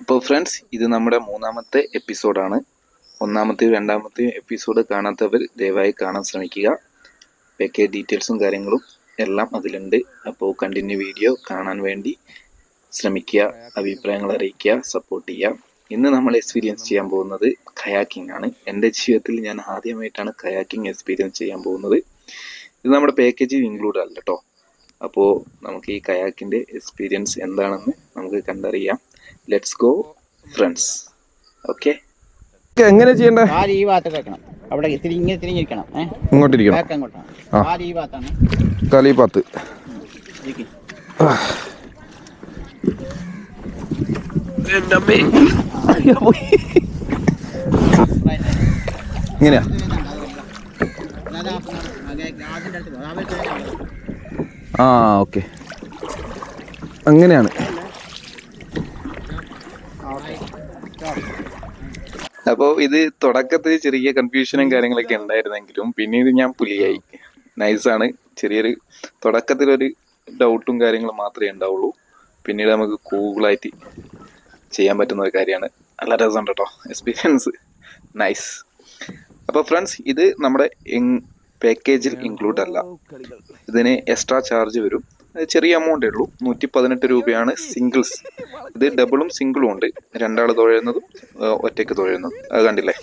അപ്പോൾ ഫ്രണ്ട്സ്, ഇത് നമ്മുടെ മൂന്നാമത്തെ എപ്പിസോഡാണ്. ഒന്നാമത്തെയും രണ്ടാമത്തെയും എപ്പിസോഡ് കാണാത്തവർ ദയവായി കാണാൻ ശ്രമിക്കുക. പാക്കേജ് ഡീറ്റെയിൽസും കാര്യങ്ങളും എല്ലാം അതിലുണ്ട്. അപ്പോൾ കണ്ടിന്യൂ വീഡിയോ കാണാൻ വേണ്ടി ശ്രമിക്കുക, അഭിപ്രായങ്ങൾ അറിയിക്കുക, സപ്പോർട്ട് ചെയ്യുക. ഇന്ന് നമ്മൾ എക്സ്പീരിയൻസ് ചെയ്യാൻ പോകുന്നത് കയാക്കിംഗ് ആണ്. എൻ്റെ ജീവിതത്തിൽ ഞാൻ ആദ്യമായിട്ടാണ് കയാക്കിംഗ് എക്സ്പീരിയൻസ് ചെയ്യാൻ പോകുന്നത്. ഇത് നമ്മുടെ പാക്കേജിൽ ഇൻക്ലൂഡ് അല്ല കേട്ടോ. അപ്പോൾ നമുക്ക് ഈ കയാക്കിൻ്റെ എക്സ്പീരിയൻസ് എന്താണെന്ന് നമുക്ക് കണ്ടറിയാം. Let's go friends. ഓക്കെ, എങ്ങനെ ചെയ്യണ്ടേ? ഈ ഭാഗത്ത് വെക്കണം. അവിടെ തിരിഞ്ഞിരിക്കണം. ഇങ്ങോട്ടിരിക്കണം. ഈ ഭാഗത്താണ് കാലി പാത്ത്. ഇങ്ങനെയാ? ആ ഓക്കെ, അങ്ങനെയാണ്. അപ്പോൾ ഇത് തുടക്കത്തിൽ ചെറിയ കൺഫ്യൂഷനും കാര്യങ്ങളൊക്കെ ഉണ്ടായിരുന്നെങ്കിലും പിന്നീട് ഞാൻ പുലിയായി. നൈസാണ്. ചെറിയൊരു തുടക്കത്തിലൊരു ഡൗട്ടും കാര്യങ്ങളും മാത്രമേ ഉണ്ടാവുള്ളൂ. പിന്നീട് നമുക്ക് കൂളായിട്ട് ചെയ്യാൻ പറ്റുന്ന ഒരു കാര്യമാണ്. നല്ല രസമുണ്ട് കേട്ടോ, എക്സ്പീരിയൻസ് നൈസ്. അപ്പോൾ ഫ്രണ്ട്സ്, ഇത് നമ്മുടെ പാക്കേജിൽ ഇൻക്ലൂഡ് അല്ല. ഇതിന് എക്സ്ട്രാ ചാർജ് വരും. ചെറിയ എമൗണ്ടേ ഉള്ളൂ. 118 രൂപയാണ് സിംഗിൾസ്. ഇത് ഡബിളും സിംഗിളും ഉണ്ട്. രണ്ടാൾ തുഴയുന്നതും ഒറ്റയ്ക്ക് തുഴയുന്നതും. അത് കണ്ടില്ലേ,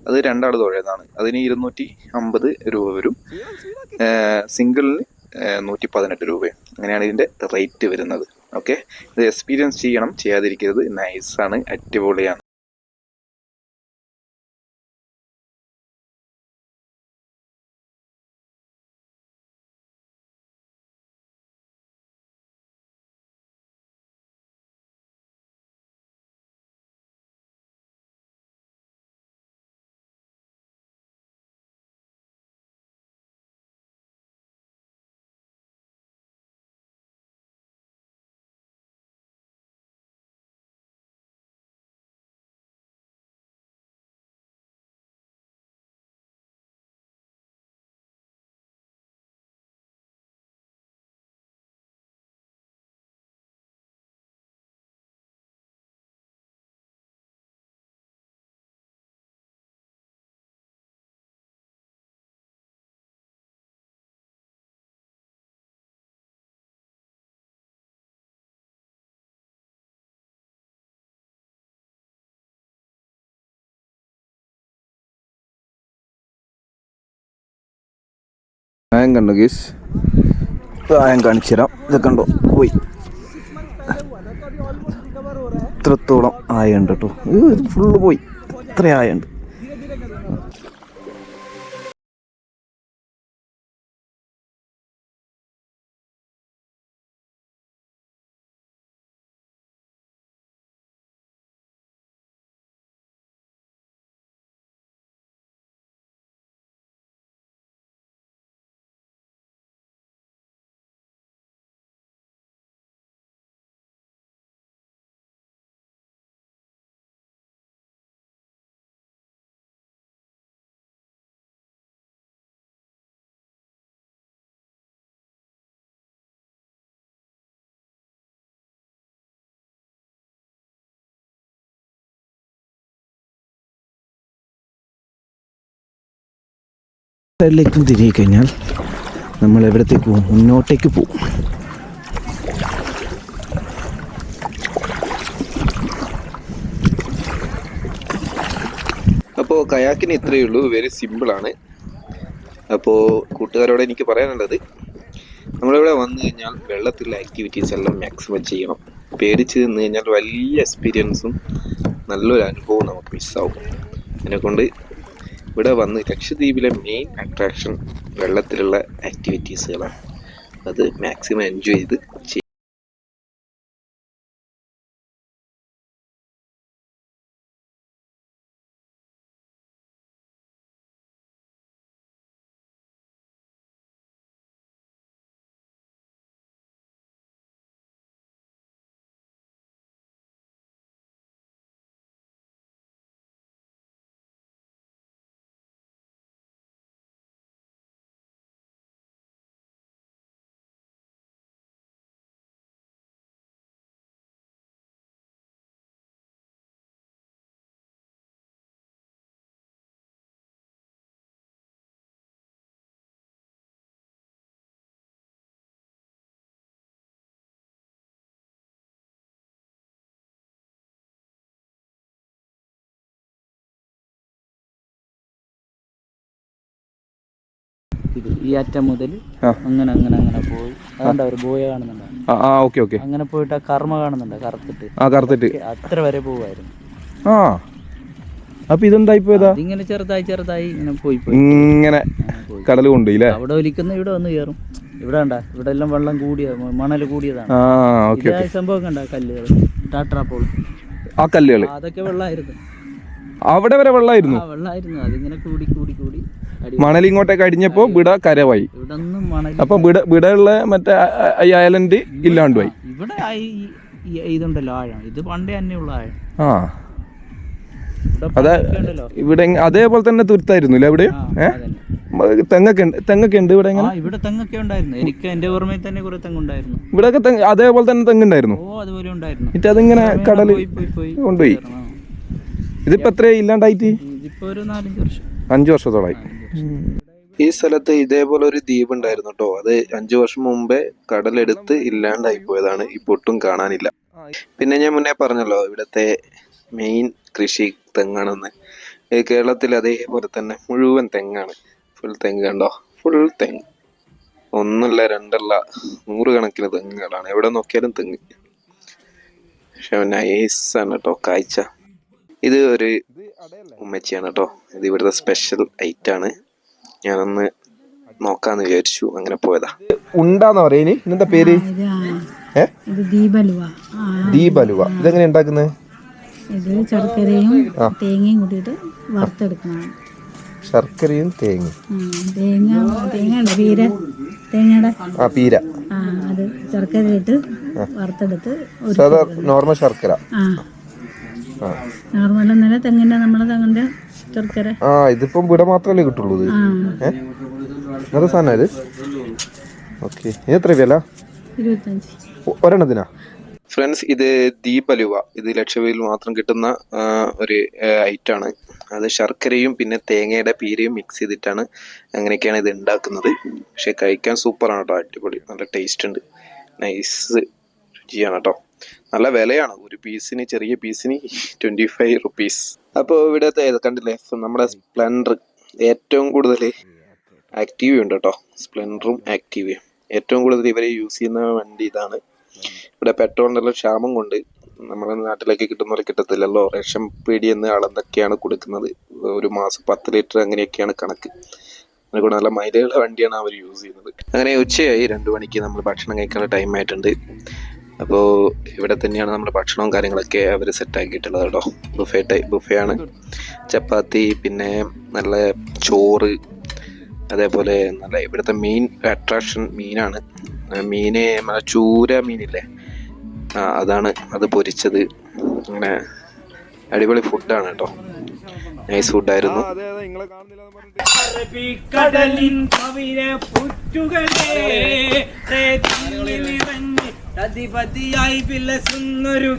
അത് രണ്ടാൾ തുഴയുന്നതാണ്. അതിന് 250 രൂപ വരും. സിംഗിളിന് 118 രൂപയും. അങ്ങനെയാണ് ഇതിൻ്റെ റേറ്റ് വരുന്നത്. ഓക്കെ, ഇത് എക്സ്പീരിയൻസ് ചെയ്യണം, ചെയ്യാതിരിക്കരുത്. നൈസാണ്, അടിപൊളിയാണ്. ആയം കണ്ടോ ഗീസ്? ആയം കാണിച്ചു തരാം. ഇത് കണ്ടോ, പോയി. ഇത്രത്തോളം ആയുണ്ട് കേട്ടോ. ഇത് ഫുള്ള് പോയി. ഇത്ര ആയുണ്ട്. സൈഡിലേക്കും തിരികെ കഴിഞ്ഞാൽ നമ്മൾ എവിടത്തേക്ക് പോകും? മുന്നോട്ടേക്ക് പോകും. അപ്പോൾ കയാക്കിന് ഇത്രയേ ഉള്ളൂ. വെരി സിമ്പിളാണ്. അപ്പോൾ കൂട്ടുകാരോട് എനിക്ക് പറയാനുള്ളത്, നമ്മളിവിടെ വന്നു കഴിഞ്ഞാൽ വെള്ളത്തിലുള്ള ആക്ടിവിറ്റീസ് എല്ലാം മാക്സിമം ചെയ്യണം. പേടിച്ച് നിന്ന് കഴിഞ്ഞാൽ വലിയ എക്സ്പീരിയൻസും നല്ലൊരു അനുഭവവും നമുക്ക് മിസ്സാവും. അതിനെക്കൊണ്ട് ഇവിടെ വന്ന് ലക്ഷദ്വീപിലെ മെയിൻ അട്രാക്ഷൻ വെള്ളത്തിലുള്ള ആക്ടിവിറ്റീസുകളാണ്. അത് മാക്സിമം എൻജോയ് ചെയ്ത് ഇത് ഈ അറ്റം മുതൽ ആ. അങ്ങനെ അങ്ങനെ അങ്ങനെ പോയി അതുകൊണ്ട് ഒരു ബോയ കാണുന്നുണ്ടോ? Okay okay. അങ്ങനെ പോയിട്ട് ആ കർമ്മ കാണുന്നുണ്ടോ കറുത്തിട്ട്? കറുത്തിട്ട് അത്ര വരെ പോവായിരുന്നു. ആ അപ്പൊ ഇതെന്തായി പോയതാ? ഇങ്ങനെ ചെറുതായി ചെറുതായി ഇങ്ങനെ പോയി പോയി ഇങ്ങനെ കടൽ കൊണ്ടുപോയില്ലേ? അവിടെ ഒലിക്കുന്ന ഇവിടെ വന്ന് കയറും. ഇവിടെ കണ്ട ഇവിടെ എല്ലാം വെള്ളം കൂടിയ മണൽ കൂടിയതാണ്. ഓക്കെ. സംഭവം കണ്ട കല്ലുകൾ ടാട്രാപ്പോൾ ആ കല്ലുകള് അതൊക്കെ വെള്ളമായിരുന്നു. അവിടെ വരെ വെള്ളമായിരുന്നു. വെള്ളമായിരുന്നു. അതിങ്ങനെ കൂടി കൂടി കൂടി മണൽ ഇങ്ങോട്ടേക്ക് അടിഞ്ഞപ്പോ ഇവിടെ കരവായി. ഇവിടെ ഒന്നും മണൽ. അപ്പൊ ഇവിടെ ഉള്ള മറ്റേ ഐലൻഡ് ഇല്ലാണ്ടുമായി. ഇവിടെ ഇതുണ്ടല്ലോ ആഴം, ഇത് പണ്ടേ തന്നെയുള്ള ആഴം. അതെ ഇവിടെ അതേപോലെ തന്നെ തുരുത്തായിരുന്നു അല്ലേ ഇവിടെ? തെങ്ങൊക്കെ ഉണ്ട് ഇവിടെ? ഇവിടെ തെങ്ങൊക്കെ ഉണ്ടായിരുന്നു. എനിക്ക് എന്റെ ഓർമ്മയിൽ തന്നെ കുറെ തെങ്ങുണ്ടായിരുന്നു. ഇവിടെ അതേപോലെ തന്നെ തെങ്ങുണ്ടായിരുന്നു. അതുപോലെ ഉണ്ടായിരുന്നു. എന്നിട്ട് അതിങ്ങനെ കടല് കൊണ്ടുപോയി. ഇതിപ്പോ എത്രയായി ഇല്ലാണ്ടായിട്ട്? ഇതിപ്പോ ഒരു 4-5 വർഷം. 5 വർഷത്തോളായി. ഈ സ്ഥലത്ത് ഇതേപോലെ ഒരു ദ്വീപ് ഉണ്ടായിരുന്നു കേട്ടോ. അത് 5 വർഷം മുമ്പേ കടലെടുത്ത് ഇല്ലാണ്ടായി പോയതാണ്. ഇപ്പൊ ഒട്ടും കാണാനില്ല. പിന്നെ ഞാൻ മുന്നേ പറഞ്ഞല്ലോ ഇവിടുത്തെ മെയിൻ കൃഷി തെങ്ങാണെന്ന്. കേരളത്തിൽ അതേപോലെ തന്നെ മുഴുവൻ തെങ്ങാണ്. ഫുൾ തെങ്ങ് കണ്ടോ? ഫുൾ തെങ്ങ്. ഒന്നല്ല രണ്ടല്ല 100 കണക്കിന് തെങ്ങുകളാണ്. എവിടെ നോക്കിയാലും തെങ്ങ്. പക്ഷെ നൈസാണ് കേട്ടോ കാഴ്ച. ഇത് ഒരു ഉമ്മച്ചിയാണ് കേട്ടോ. ഇത് ഇവിടുത്തെ സ്പെഷ്യൽ ഐറ്റാണ്. ഞാനൊന്ന് നോക്കാന്ന് വിചാരിച്ചു, അങ്ങനെ പോയതാ. ഉണ്ടാന്ന് പറയുന്നത് ഇതെന്താ പേര്? ദീപലുവ. ഇതെങ്ങനെ ഉണ്ടാക്കുന്നത്? ഇത് ശർക്കരയും തേങ്ങയും കൂട്ടിയിട്ട് വറുത്തെടുക്കണം. ശർക്കരയും തേങ്ങയും. തേങ്ങയുടെ പീര അത് ശർക്കരയിട്ട് വറുത്തെടുത്ത് നോർമൽ ശർക്കര. നോർമൽ എന്നല്ല തെങ്ങിന്റെ നമ്മളെ തെങ്ങിന്റെ ശർക്കര. ഇതിപ്പം ഇവിടെ മാത്രമല്ലേ കിട്ടുള്ളൂ. ഇത് സാധനം ഇത്. ഓക്കെ. ഇത് എത്ര വില? 25 ഒരെണ്ണത്തിനാ? ഫ്രണ്ട്സ്, ഇത് ദീപലുവ. ഇത് ലക്ഷദ്വീപിൽ മാത്രം കിട്ടുന്ന ഒരു ഐറ്റാണ്. അത് ശർക്കരയും പിന്നെ തേങ്ങയുടെ പീരയും മിക്സ് ചെയ്തിട്ടാണ് അങ്ങനെയൊക്കെയാണ് ഇത് ഉണ്ടാക്കുന്നത്. പക്ഷെ കഴിക്കാൻ സൂപ്പറാണ് കേട്ടോ. അടിപൊളി, നല്ല ടേസ്റ്റ് ഉണ്ട്. നൈസ് രുചിയാണ് കേട്ടോ. നല്ല വിലയാണ്. ഒരു പീസിന്, ചെറിയ പീസിന് 25 റുപ്പീസ്. അപ്പോൾ ഇവിടുത്തെ കണ്ടില്ലേ നമ്മുടെ സ്പ്ലെൻഡർ ഏറ്റവും കൂടുതൽ ആക്റ്റീവ ഉണ്ട് കേട്ടോ. സ്പ്ലെൻഡറും ആക്റ്റീവയും ഏറ്റവും കൂടുതൽ ഇവരെ യൂസ് ചെയ്യുന്ന വണ്ടി ഇതാണ്. ഇവിടെ പെട്രോളിനെല്ലാം ക്ഷാമം കൊണ്ട് നമ്മുടെ നാട്ടിലേക്ക് കിട്ടുന്ന പോലെ കിട്ടത്തില്ലല്ലോ. റേഷൻ പീടിയെന്ന് അളന്നൊക്കെയാണ് കൊടുക്കുന്നത്. ഒരു മാസം 10 ലിറ്റർ അങ്ങനെയൊക്കെയാണ് കണക്ക്. അതുകൊണ്ട് നല്ല മൈലേജുള്ള വണ്ടിയാണ് അവർ യൂസ് ചെയ്യുന്നത്. അങ്ങനെ ഉച്ചയായി 2 മണിക്ക് നമ്മൾ ഭക്ഷണം കഴിക്കാനുള്ള ടൈം ആയിട്ടുണ്ട്. അപ്പോൾ ഇവിടെ തന്നെയാണ് നമ്മുടെ ഭക്ഷണവും കാര്യങ്ങളൊക്കെ അവർ സെറ്റാക്കിയിട്ടുള്ളത് കേട്ടോ. ബുഫയാണ്. ചപ്പാത്തി, പിന്നെ നല്ല ചോറ്, അതേപോലെ നല്ല ഇവിടുത്തെ മെയിൻ അട്രാക്ഷൻ മീനാണ്. മീന് ചൂര മീനില്ലേ, അതാണ്. അത് പൊരിച്ചത്. അങ്ങനെ അടിപൊളി ഫുഡാണ് കേട്ടോ. നൈസ് ഫുഡായിരുന്നു. അറബിക്കടലിൻ അധിപതിയായി വിലസുന്നൊരു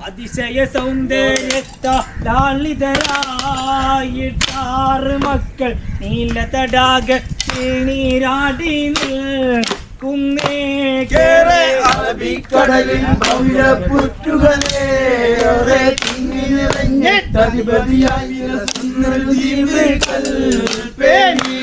അതിശയ സൗന്ദര്യത്താളിതരായിട്ടാറ് മക്കൾ നീല തടാക നീരാടി നിൽക്കുന്നേ. അറബിക്കടലിൻ ഭൗരപുറ്റുകളേറെ അധിപതിയായി വിലസുന്നൊരു ദ്വീപുകൽപ്പേനി.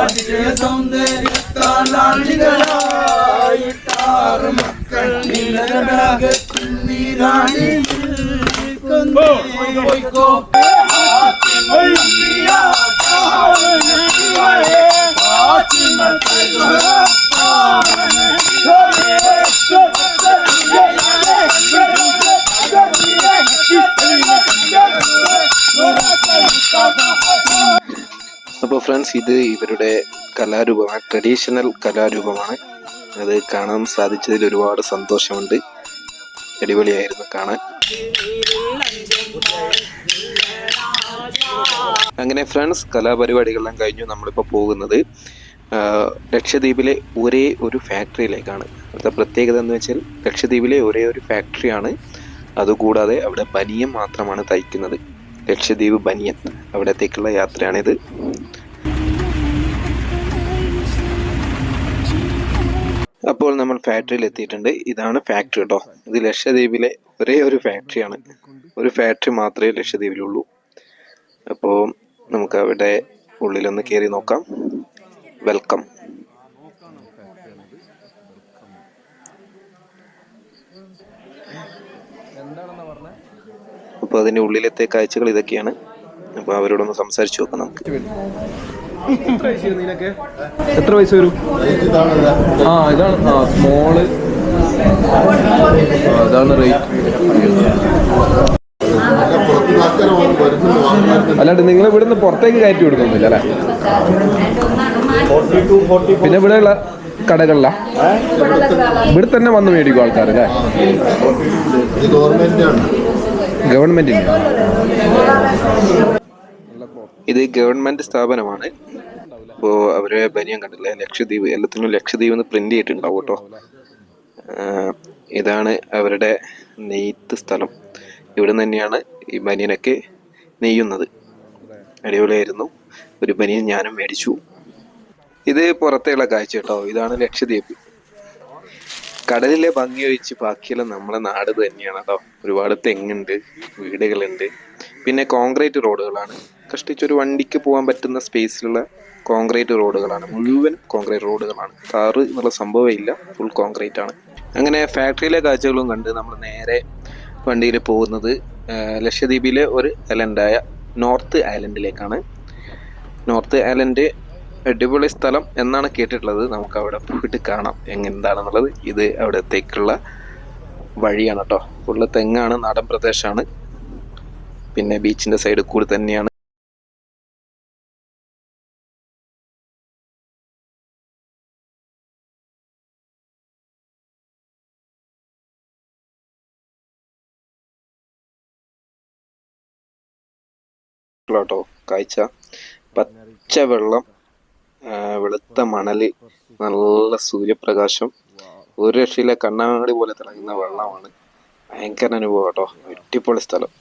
അതിശയ സൗന്ദര്യത്താളിതരായിട്ടാറ് മക്കൾ നീല തടാകത്തിൽ നീരാടി നിൽക്കുന്നേ. അപ്പോൾ ഫ്രണ്ട്സ്, ഇത് ഇവരുടെ കലാരൂപമാണ്, ട്രഡീഷണൽ കലാരൂപമാണ്. അത് കാണാൻ സാധിച്ചതിൽ ഒരുപാട് സന്തോഷമുണ്ട്. അടിപൊളിയായിരുന്നു കാണാൻ. അങ്ങനെ ഫ്രണ്ട്സ്, കലാപരിപാടികളെല്ലാം കഴിഞ്ഞു. നമ്മളിപ്പോൾ പോകുന്നത് ലക്ഷദ്വീപിലെ ഒരേ ഒരു ഫാക്ടറിയിലേക്കാണ്. അവിടുത്തെ പ്രത്യേകത എന്ന് വെച്ചാൽ ലക്ഷദ്വീപിലെ ഒരേ ഒരു ഫാക്ടറിയാണ്. അതുകൂടാതെ അവിടെ ബനിയൻ മാത്രമാണ് തയ്ക്കുന്നത്. ലക്ഷദ്വീപ് ബനിയൻ, അവിടത്തേക്കുള്ള യാത്രയാണിത്. അപ്പോൾ നമ്മൾ ഫാക്ടറിയിൽ എത്തിയിട്ടുണ്ട്. ഇതാണ് ഫാക്ടറി കേട്ടോ. ഇത് ലക്ഷദ്വീപിലെ ഒരേ ഒരു ഫാക്ടറിയാണ്. ഒരു ഫാക്ടറി മാത്രമേ ലക്ഷദ്വീപിലുള്ളൂ. അപ്പോൾ നമുക്ക് അവിടെ ഉള്ളിലൊന്ന് കയറി നോക്കാം. വെൽക്കം. അപ്പോൾ അതിൻ്റെ ഉള്ളിലത്തെ കാഴ്ചകൾ ഇതൊക്കെയാണ്. അപ്പോൾ അവരോടൊന്ന് സംസാരിച്ചു നോക്കാം നമുക്ക്. എത്ര വയസ്സ് വരും? ഇതാണ് സ്മോള്. അതാണ് റേറ്റ്. അല്ലാണ്ട് നിങ്ങൾ ഇവിടുന്ന് പുറത്തേക്ക് കയറ്റി കൊടുക്കുന്നില്ല അല്ലേ? പിന്നെ ഇവിടെയുള്ള കടകളിലാ ഇവിടെ തന്നെ വന്ന് മേടിക്കും ആൾക്കാർ അല്ലേ? ഗവൺമെന്റിന്. ഇത് ഗവൺമെന്റ് സ്ഥാപനമാണ്. അപ്പോൾ അവരെ ബനിയൻ കണ്ടില്ലേ, ലക്ഷദ്വീപ്, എല്ലാത്തിനും ലക്ഷദ്വീപ് എന്ന് പ്രിന്റ് ചെയ്തിട്ടുണ്ടാവും കേട്ടോ. ഇതാണ് അവരുടെ നെയ്ത്ത് സ്ഥലം. ഇവിടെ നിന്ന് തന്നെയാണ് ഈ ബനിയനൊക്കെ നെയ്യുന്നത്. അടിപൊളിയായിരുന്നു. ഒരു ബനിയൻ ഞാനും മേടിച്ചു. ഇത് പുറത്തേയുള്ള കാഴ്ച കേട്ടോ. ഇതാണ് ലക്ഷദ്വീപ്. കടലിലെ ഭംഗി ഒഴിച്ച് ബാക്കിയെല്ലാം നമ്മളെ നാട് തന്നെയാണ് കേട്ടോ. ഒരുപാട് തെങ്ങുണ്ട്, വീടുകളുണ്ട്, പിന്നെ കോൺക്രീറ്റ് റോഡുകളാണ്. കഷ്ടിച്ചൊരു വണ്ടിക്ക് പോകാൻ പറ്റുന്ന സ്പേസിലുള്ള കോൺക്രീറ്റ് റോഡുകളാണ്. മുഴുവൻ കോൺക്രീറ്റ് റോഡുകളാണ്. കാറ് എന്നുള്ള സംഭവമേ ഇല്ല, ഫുൾ കോൺക്രീറ്റ് ആണ്. അങ്ങനെ ഫാക്ടറിയിലെ കാഴ്ചകളും കണ്ട് നമ്മൾ നേരെ വണ്ടിയിൽ പോകുന്നത് ലക്ഷദ്വീപിലെ ഒരു ഐലൻഡായ നോർത്ത് ഐലൻഡിലേക്കാണ്. നോർത്ത് ഐലൻഡ് അടിപൊളി സ്ഥലം എന്നാണ് കേട്ടിട്ടുള്ളത്. നമുക്ക് അവിടെ പോയിട്ട് കാണാം എങ്ങനെന്താണെന്നുള്ളത്. ഇത് അവിടത്തേക്കുള്ള വഴിയാണ് കേട്ടോ. ഫുള്ള് തെങ്ങാണ്, നാടൻ പ്രദേശമാണ്. പിന്നെ ബീച്ചിൻ്റെ സൈഡിൽ കൂടി തന്നെയാണ്. ട്ടോ കാഴ്ച. പച്ച വെള്ളം, വെളുത്ത മണല്, നല്ല സൂര്യപ്രകാശം, ഒരു രക്ഷയിലെ കണ്ണാടി പോലെ തിളങ്ങുന്ന വെള്ളമാണ്. ഭയങ്കര അനുഭവം കേട്ടോ. അടിപൊളി സ്ഥലം.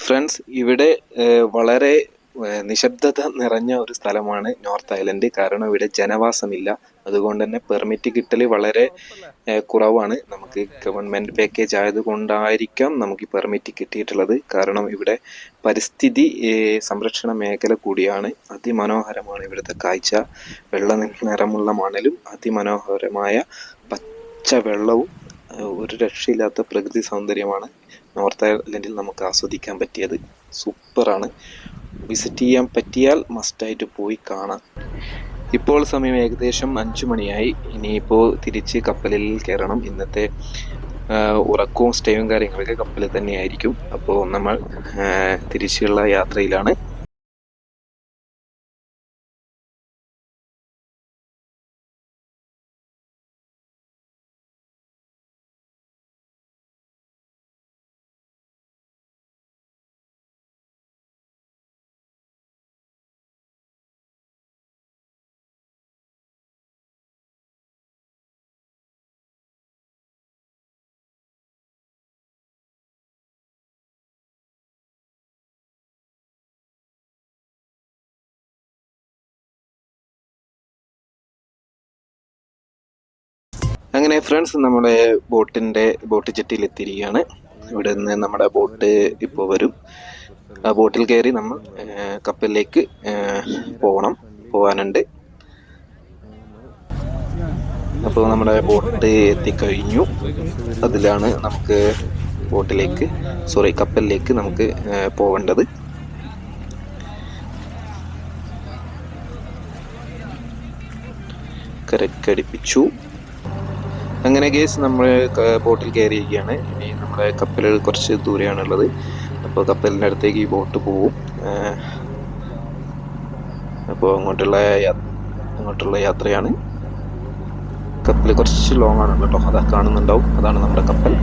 ഫ്രണ്ട്സ്, ഇവിടെ വളരെ നിശബ്ദത നിറഞ്ഞ ഒരു സ്ഥലമാണ് നോർത്ത് ഐലൻഡ്. കാരണം ഇവിടെ ജനവാസമില്ല. അതുകൊണ്ട് തന്നെ പെർമിറ്റ് കിട്ടൽ വളരെ കുറവാണ്. നമുക്ക് ഗവൺമെൻറ് പാക്കേജ് ആയതുകൊണ്ടായിരിക്കാം നമുക്ക് ഈ പെർമിറ്റ് കിട്ടിയിട്ടുള്ളത്. കാരണം ഇവിടെ പരിസ്ഥിതി സംരക്ഷണ മേഖല കൂടിയാണ്. അതിമനോഹരമാണ് ഇവിടുത്തെ കാഴ്ച. വെള്ള നിറമുള്ള മണലും അതിമനോഹരമായ പച്ച വെള്ളവും ഒരു രക്ഷയില്ലാത്ത പ്രകൃതി സൗന്ദര്യമാണ് നോർത്ത് ഐലൻഡിൽ നമുക്ക് ആസ്വദിക്കാൻ പറ്റിയത്. സൂപ്പറാണ്. വിസിറ്റ് ചെയ്യാൻ പറ്റിയാൽ മസ്റ്റായിട്ട് പോയി കാണാം. ഇപ്പോൾ സമയം ഏകദേശം 5 മണിയായി. ഇനിയിപ്പോൾ തിരിച്ച് കപ്പലിൽ കയറണം. ഇന്നത്തെ ഉറക്കവും സ്റ്റേയും കാര്യങ്ങളൊക്കെ കപ്പലിൽ തന്നെയായിരിക്കും. അപ്പോൾ നമ്മൾ തിരിച്ചുള്ള യാത്രയിലാണ്. അങ്ങനെ ഫ്രണ്ട്സ് നമ്മുടെ ബോട്ട് ജെട്ടിയിൽ എത്തിയിരിക്കുകയാണ്. ഇവിടെ നിന്ന് നമ്മുടെ ബോട്ട് ഇപ്പോൾ വരും. ആ ബോട്ടിൽ കയറി നമ്മൾ കപ്പലിലേക്ക് പോകാനുണ്ട്. അപ്പോൾ നമ്മുടെ ബോട്ട് എത്തിക്കഴിഞ്ഞു. അതിലാണ് നമുക്ക് കപ്പലിലേക്ക് നമുക്ക് പോകേണ്ടത്. കരക്കടിപ്പിച്ചു. അങ്ങനെ ഗേസ് നമ്മൾ ബോട്ടിൽ കയറിയിരിക്കുകയാണ്. ഇനി നമ്മുടെ കപ്പൽ കുറച്ച് ദൂരെയാണുള്ളത്. അപ്പോൾ കപ്പലിൻ്റെ അടുത്തേക്ക് ഈ ബോട്ട് പോവും. അപ്പോൾ അങ്ങോട്ടുള്ള യാത്രയാണ്. കപ്പൽ കുറച്ച് ലോങ് ആണ് കേട്ടോ. അതാ കാണുന്നുണ്ടാവും, അതാണ് നമ്മുടെ കപ്പൽ.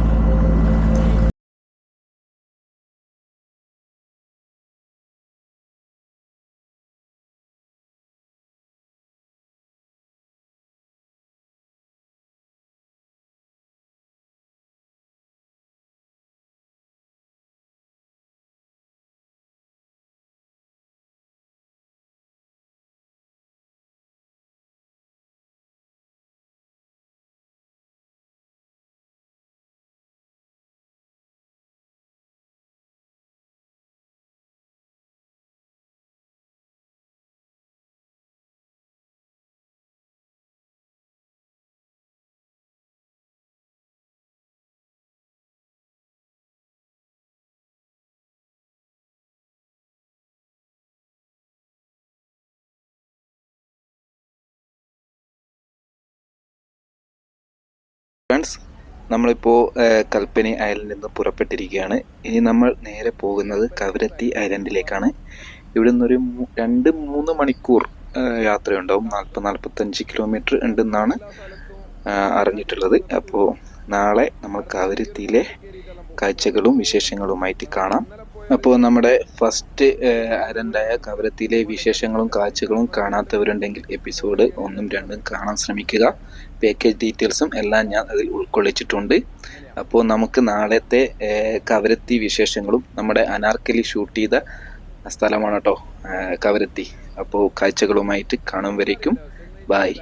ഫ്രണ്ട്സ്, നമ്മളിപ്പോൾ കൽപ്പനി ഐലൻഡിൽ നിന്ന് പുറപ്പെട്ടിരിക്കുകയാണ്. ഇനി നമ്മൾ നേരെ പോകുന്നത് കവരത്തി ഐലൻഡിലേക്കാണ്. ഇവിടെ നിന്നൊരു 2-3 മണിക്കൂർ യാത്രയുണ്ടാവും. 40-45 കിലോമീറ്റർ ഉണ്ടെന്നാണ് അറിഞ്ഞിട്ടുള്ളത്. അപ്പോൾ നാളെ നമ്മൾ കവരത്തിയിലെ കാഴ്ചകളും വിശേഷങ്ങളുമായിട്ട് കാണാം. അപ്പോൾ നമ്മുടെ ഫസ്റ്റ് ഐലൻഡായ കവരത്തിയിലെ വിശേഷങ്ങളും കാഴ്ചകളും കാണാത്തവരുണ്ടെങ്കിൽ എപ്പിസോഡ് 1ഉം 2ഉം കാണാൻ ശ്രമിക്കുക. പാക്കേജ് ഡീറ്റെയിൽസും എല്ലാം ഞാൻ അതിൽ ഉൾക്കൊള്ളിച്ചിട്ടുണ്ട്. അപ്പോൾ നമുക്ക് നാളത്തെ കവരത്തി വിശേഷങ്ങളും നമ്മുടെ അനാർക്കലി ഷൂട്ട് ചെയ്ത സ്ഥലമാണ് കേട്ടോ കവരത്തി. അപ്പോൾ കാഴ്ചകളുമായിട്ട് കാണും വരേക്കും ബായ്.